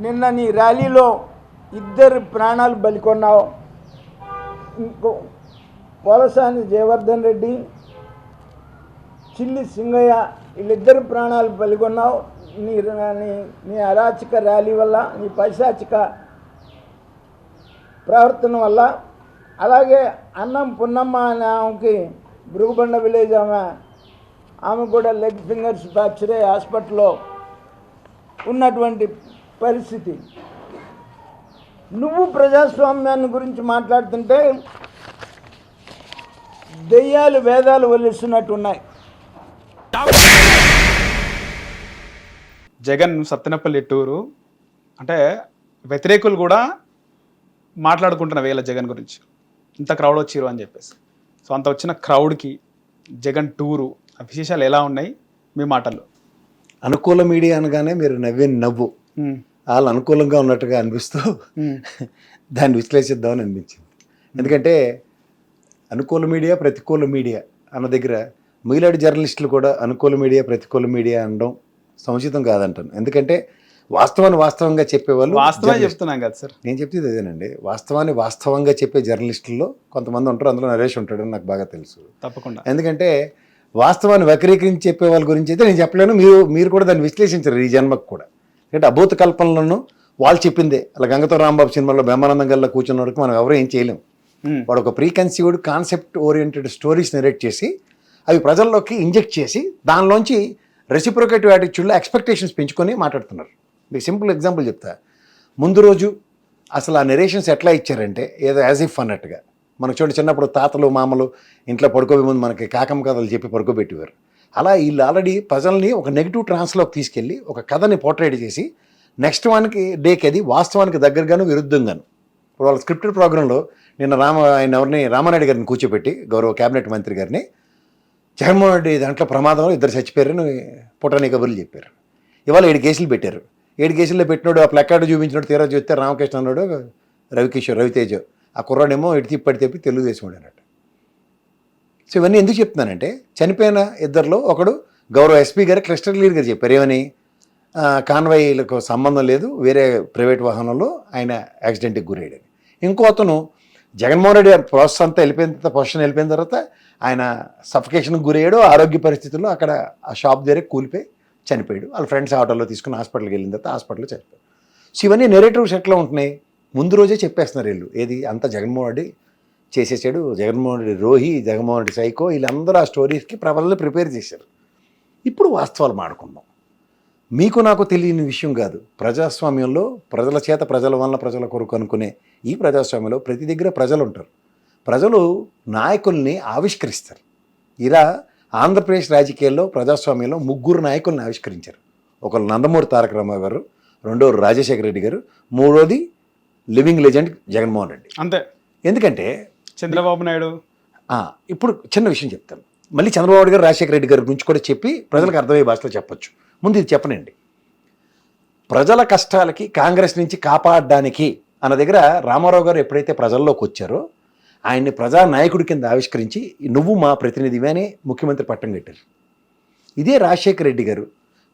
నిన్న నీ ర్యాలీలో 2 ప్రాణాలు బలికొన్నావు. ఇంకో పోలసాని జయవర్ధన్ రెడ్డి, చిల్లి సింగయ్య వీళ్ళిద్దరు ప్రాణాలు బలికొన్నావు నీ అరాచక ర్యాలీ వల్ల, నీ పైశాచిక ప్రవర్తన వల్ల. అలాగే అన్నం పున్నమ్మ అనే ఆమెకి భృగుబండ విలేజ్ ఆమె కూడా లెగ్ ఫింగర్స్ ఫ్రాక్చర్ అయ్యి హాస్పిటల్లో ఉన్నటువంటి పరిస్థితి. నువ్వు ప్రజాస్వామ్యాన్ని గురించి మాట్లాడుతుంటే దెయ్యాలు వేదాలు వల్లిస్తున్నట్టు ఉన్నాయి. జగన్ సత్తెనపల్లి టూరు అంటే వ్యతిరేకులు కూడా మాట్లాడుకుంటున్న వేళ జగన్ గురించి ఇంత క్రౌడ్ వచ్చిరు అని చెప్పేసి. సో అంత వచ్చిన క్రౌడ్కి జగన్ టూరు ఆ విశేషాలు ఎలా ఉన్నాయి మీ మాటల్లో? అనుకూల మీడియా అనగానే మీరు నవ్విన నవ్వు వాళ్ళు అనుకూలంగా ఉన్నట్టుగా అనిపిస్తూ దాన్ని విశ్లేషిద్దామని అనిపించింది. ఎందుకంటే అనుకూల మీడియా ప్రతికూల మీడియా అన్న దగ్గర మిగిలాడి జర్నలిస్టులు కూడా అనుకూల మీడియా ప్రతికూల మీడియా అనడం సముచితం కాదంటాను. ఎందుకంటే వాస్తవాన్ని వాస్తవంగా చెప్పేవాళ్ళు చెప్తున్నాం కదా సార్. నేను చెప్పేది అదేనండి, వాస్తవాన్ని వాస్తవంగా చెప్పే జర్నలిస్టుల్లో కొంతమంది ఉంటారు, అందులో నరేష్ ఉంటాడు నాకు బాగా తెలుసు. తప్పకుండా. ఎందుకంటే వాస్తవాన్ని వక్రీకరించి చెప్పే వాళ్ళ గురించి అయితే నేను చెప్పలేను, మీరు కూడా దాన్ని విశ్లేషించరు ఈ జన్మకు కూడా. ఎందుకంటే అభూత కల్పనలను వాళ్ళు చెప్పిందే. అలా గంగతో రాంబాబు సినిమాలో బ్రహ్మానందం గల్లా కూర్చున్న వరకు మనం ఎవరో ఏం చేయలేము. వాడు ఒక preconceived concept oriented stories narrate చేసి అవి ప్రజల్లోకి ఇంజెక్ట్ చేసి దానిలోంచి రెసిప్రోకేటివ్ యాటిట్యూడ్లో ఎక్స్పెక్టేషన్స్ పెంచుకొని మాట్లాడుతున్నారు. మీకు సింపుల్ ఎగ్జాంపుల్ చెప్తా. ముందు రోజు అసలు ఆ నెరేషన్స్ ఎట్లా ఇచ్చారంటే ఏదో యాజ్ ఇఫ్ అన్నట్టుగా. మనకు చూడండి చిన్నప్పుడు తాతలు మామలు ఇంట్లో పడుకోబోయే ముందు మనకి కాకమ్మ కథలు చెప్పి పడుకోబెట్టేవారు. అలా వీళ్ళు ఆల్రెడీ ప్రజల్ని ఒక నెగిటివ్ ట్రాన్స్లోకి తీసుకెళ్ళి ఒక కథని పోర్ట్రేట్ చేసి నెక్స్ట్ వన్కి డేకి అది వాస్తవానికి దగ్గరగాను విరుద్ధంగాను. ఇప్పుడు వాళ్ళ స్క్రిప్టెడ్ ప్రోగ్రాంలో నిన్న రామారెడ్డి గారిని కూర్చోబెట్టి గౌరవ క్యాబినెట్ మంత్రి గారిని జగన్మోహన్ రెడ్డి దాంట్లో ప్రమాదంలో 2 చచ్చిపోయారని పుట్టని కబుర్లు చెప్పారు. ఇవాళ 7 కేసులు పెట్టారు. 7 కేసుల్లో పెట్టినాడు ఆ ప్లకార్డు చూపించినాడు. తీరా చూస్తే రామకృష్ణ అన్నాడు రవితేజ ఆ కుర్రాడేమో ఇటు తిప్పి తెలుగుదేశం అన్నట్టు. సో ఇవన్నీ ఎందుకు చెప్తున్నానంటే చనిపోయిన ఇద్దరిలో ఒకడు గౌరవ ఎస్పీ గారు క్లస్టర్ లీడర్ గారు చెప్పారు ఏమని, కాన్వాయ్లకు సంబంధం లేదు, వేరే ప్రైవేట్ వాహనంలో ఆయన యాక్సిడెంట్కి గురయ్యాడని. ఇంకో అతను జగన్మోహన్ రెడ్డి గారి ప్రాసెస్ అంతా పొజిషన్ వెళ్ళిపోయిన తర్వాత ఆయన సఫికేషన్కి గురయ్యాడు. ఆరోగ్య పరిస్థితుల్లో అక్కడ ఆ షాప్ దగ్గర కూలిపోయి చనిపోయాడు. వాళ్ళ ఫ్రెండ్స్ ఆటోలో తీసుకుని హాస్పిటల్కి వెళ్ళిన తర్వాత హాస్పిటల్లో చనిపోయాడు. సో ఇవన్నీ నెరేటివ్స్ ఎట్లా ఉంటున్నాయి, ముందు రోజే చెప్పేస్తున్నారు వీళ్ళు. ఏది అంతా జగన్మోహన్ రెడ్డి చేసేసాడు, జగన్మోహన్ రెడ్డి రోహి, జగన్మోహన్ రెడ్డి సైకో, వీళ్ళందరూ ఆ స్టోరీస్కి ప్రజలు ప్రిపేర్ చేశారు. ఇప్పుడు వాస్తవాలు మాడుకుందాం. మీకు నాకు తెలియని విషయం కాదు, ప్రజాస్వామ్యంలో ప్రజల చేత ప్రజల వల్ల ప్రజల కొరకు అనుకునే ఈ ప్రజాస్వామ్యంలో ప్రతి దగ్గర ప్రజలు ఉంటారు. ప్రజలు నాయకుల్ని ఆవిష్కరిస్తారు. ఇలా ఆంధ్రప్రదేశ్ రాజకీయాల్లో ప్రజాస్వామ్యంలో 3 నాయకుల్ని ఆవిష్కరించారు. ఒకరు నందమూరి తారక రామారావు గారు, రెండోది రాజశేఖర రెడ్డి గారు, మూడోది లివింగ్ లెజెండ్ జగన్మోహన్ రెడ్డి. అంతే. ఎందుకంటే చంద్రబాబు నాయుడు ఇప్పుడు చిన్న విషయం చెప్తాను. మళ్ళీ చంద్రబాబు గారు రాజశేఖర రెడ్డి గారి గురించి కూడా చెప్పి ప్రజలకు అర్థమయ్యే భాషలో చెప్పొచ్చు. ముందు ఇది చెప్పనండి. ప్రజల కష్టాలకి కాంగ్రెస్ నుంచి కాపాడడానికి అన్న దగ్గర రామారావు గారు ఎప్పుడైతే ప్రజల్లోకి వచ్చారో ఆయన్ని ప్రజానాయకుడి కింద ఆవిష్కరించి నువ్వు మా ప్రతినిధివి అని ముఖ్యమంత్రి పట్టం కట్టారు. ఇదే రాజశేఖర రెడ్డి గారు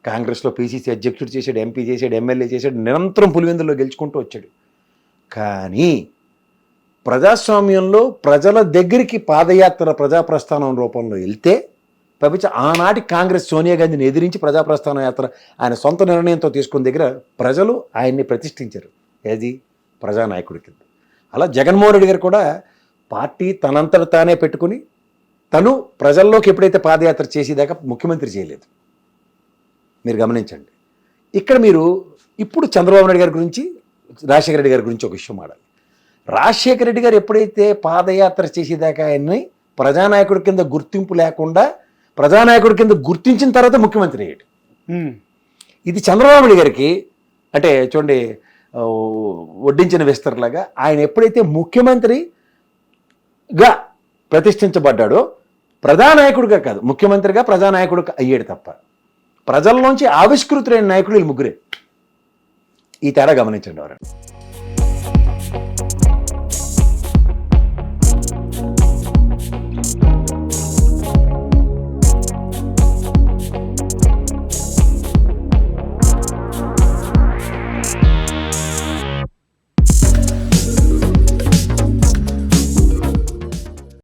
కాంగ్రెస్లో పీసీసీ అధ్యక్షుడు చేశాడు, ఎంపీ చేశాడు, ఎమ్మెల్యే చేశాడు, నిరంతరం పులివెందుల్లో గెలుచుకుంటూ వచ్చాడు. కానీ ప్రజాస్వామ్యంలో ప్రజల దగ్గరికి పాదయాత్ర ప్రజాప్రస్థానం రూపంలో వెళ్తే ఆనాటి కాంగ్రెస్ సోనియా గాంధీని ఎదిరించి ప్రజాప్రస్థాన యాత్ర ఆయన సొంత నిర్ణయంతో తీసుకున్న దగ్గర ప్రజలు ఆయన్ని ప్రతిష్ఠించారు ఏది ప్రజానాయకుడి కింద. అలా జగన్మోహన్ రెడ్డి గారు కూడా పార్టీ తనంతట తానే పెట్టుకుని తను ప్రజల్లోకి ఎప్పుడైతే పాదయాత్ర చేసేదాకా ముఖ్యమంత్రి చేయలేదు. మీరు గమనించండి. ఇక్కడ మీరు ఇప్పుడు చంద్రబాబు నాయుడు గారి గురించి రాజశేఖర రెడ్డి గారి గురించి ఒక విషయం ఆడాలి. రాజశేఖర రెడ్డి గారు ఎప్పుడైతే పాదయాత్ర చేసేదాకా ఆయన్ని ప్రజానాయకుడి కింద గుర్తింపు లేకుండా ప్రజానాయకుడి కింద గుర్తించిన తర్వాత ముఖ్యమంత్రి అయ్యాడు. ఇది చంద్రబాబు నాయుడు గారికి అంటే చూడండి వడ్డించిన విస్తరలాగా ఆయన ఎప్పుడైతే ముఖ్యమంత్రిగా ప్రతిష్ఠించబడ్డాడో ప్రజానాయకుడిగా కాదు ముఖ్యమంత్రిగా ప్రజానాయకుడిగా అయ్యాడు తప్ప ప్రజల్లోంచి ఆవిష్కృతులైన నాయకులు వీళ్ళు ముగ్గురే. ఈ తేడా గమనించండి ఎవరు.